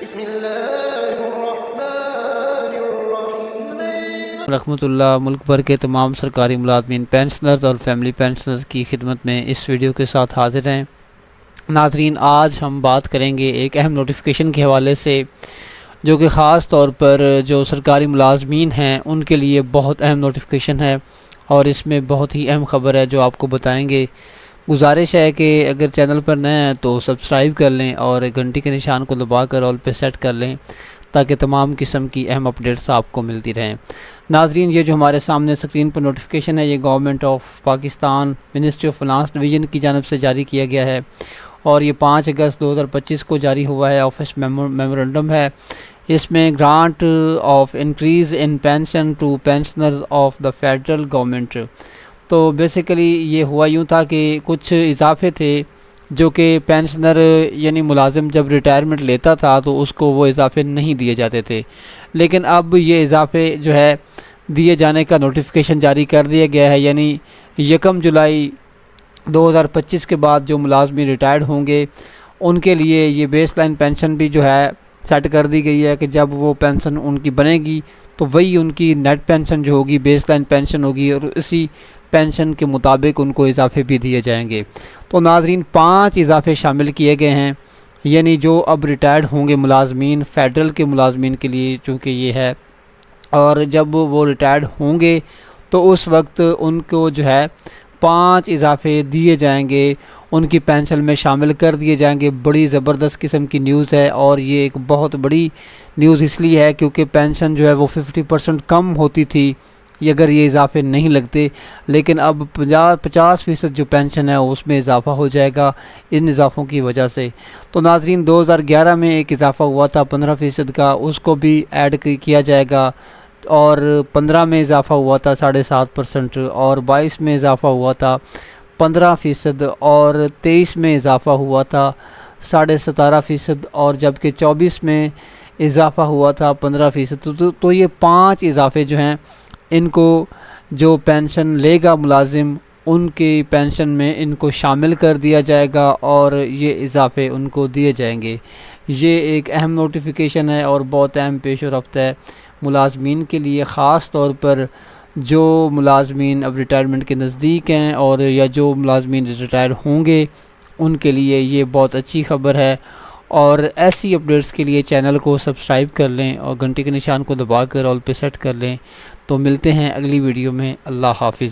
بسم اللہ الرحمن الرحیم۔ رحمۃ اللہ ملک بھر کے تمام سرکاری ملازمین، پینشنرز اور فیملی پینشنرز کی خدمت میں اس ویڈیو کے ساتھ حاضر ہیں۔ ناظرین، آج ہم بات کریں گے ایک اہم نوٹیفیکیشن کے حوالے سے، جو کہ خاص طور پر جو سرکاری ملازمین ہیں ان کے لیے بہت اہم نوٹیفیکیشن ہے، اور اس میں بہت ہی اہم خبر ہے جو آپ کو بتائیں گے۔ گزارش ہے کہ اگر چینل پر نئے ہیں تو سبسکرائب کر لیں اور گھنٹی کے نشان کو دبا کر آل پہ سیٹ کر لیں، تاکہ تمام قسم کی اہم اپڈیٹس آپ کو ملتی رہیں۔ ناظرین، یہ جو ہمارے سامنے اسکرین پر نوٹیفیکیشن ہے، یہ government of Pakistan ministry of finance division کی جانب سے جاری کیا گیا ہے، اور یہ 5 اگست 2025 کو جاری ہوا ہے۔ آفس میمورنڈم ہے، اس میں grant of increase in pension to pensioners of the federal government. تو بیسیکلی یہ ہوا یوں تھا کہ کچھ اضافے تھے جو کہ پینشنر یعنی ملازم جب ریٹائرمنٹ لیتا تھا تو اس کو وہ اضافے نہیں دیے جاتے تھے، لیکن اب یہ اضافے جو ہے دیے جانے کا نوٹیفیکیشن جاری کر دیا گیا ہے، یعنی 1 جولائی 2025 کے بعد جو ملازمین ریٹائرڈ ہوں گے ان کے لیے یہ بیس لائن پینشن بھی جو ہے سیٹ کر دی گئی ہے کہ جب وہ پینشن ان کی بنے گی تو وہی ان کی نیٹ پینشن جو ہوگی بیس لائن پینشن ہوگی، اور اسی پینشن کے مطابق ان کو اضافے بھی دیے جائیں گے۔ تو ناظرین، 5 اضافے شامل کیے گئے ہیں، یعنی جو اب ریٹائرڈ ہوں گے ملازمین، فیڈرل کے ملازمین کے لیے چونکہ یہ ہے، اور جب وہ ریٹائرڈ ہوں گے تو اس وقت ان کو جو ہے 5 اضافے دیے جائیں گے، ان کی پینشن میں شامل کر دیے جائیں گے۔ بڑی زبردست قسم کی نیوز ہے، اور یہ ایک بہت بڑی نیوز اس لیے ہے کیونکہ پینشن جو ہے وہ 50% کم ہوتی تھی اگر یہ اضافے نہیں لگتے، لیکن اب 50% جو پینشن ہے اس میں اضافہ ہو جائے گا ان اضافوں کی وجہ سے۔ تو ناظرین، 2011 میں ایک اضافہ ہوا تھا 15% کا، اس کو بھی ایڈ کیا جائے گا، اور 15 میں اضافہ ہوا تھا 7.5%، اور 22 میں اضافہ ہوا تھا 15%، اور 23 میں اضافہ ہوا تھا 17.5%، اور جبکہ 24 میں اضافہ ہوا تھا 15%۔ تو یہ 5 اضافے جو ہیں ان کو جو پینشن لے گا ملازم ان کی پینشن میں ان کو شامل کر دیا جائے گا، اور یہ اضافے ان کو دیے جائیں گے۔ یہ ایک اہم نوٹیفیکیشن ہے اور بہت اہم پیش رفت ہے ملازمین کے لیے، خاص طور پر جو ملازمین اب ریٹائرمنٹ کے نزدیک ہیں اور یا جو ملازمین ریٹائر ہوں گے ان کے لیے یہ بہت اچھی خبر ہے۔ اور ایسی اپڈیٹس کے لیے چینل کو سبسکرائب کر لیں اور گھنٹی کے نشان کو دبا کر آل پہ سیٹ کر لیں۔ تو ملتے ہیں اگلی ویڈیو میں۔ اللہ حافظ۔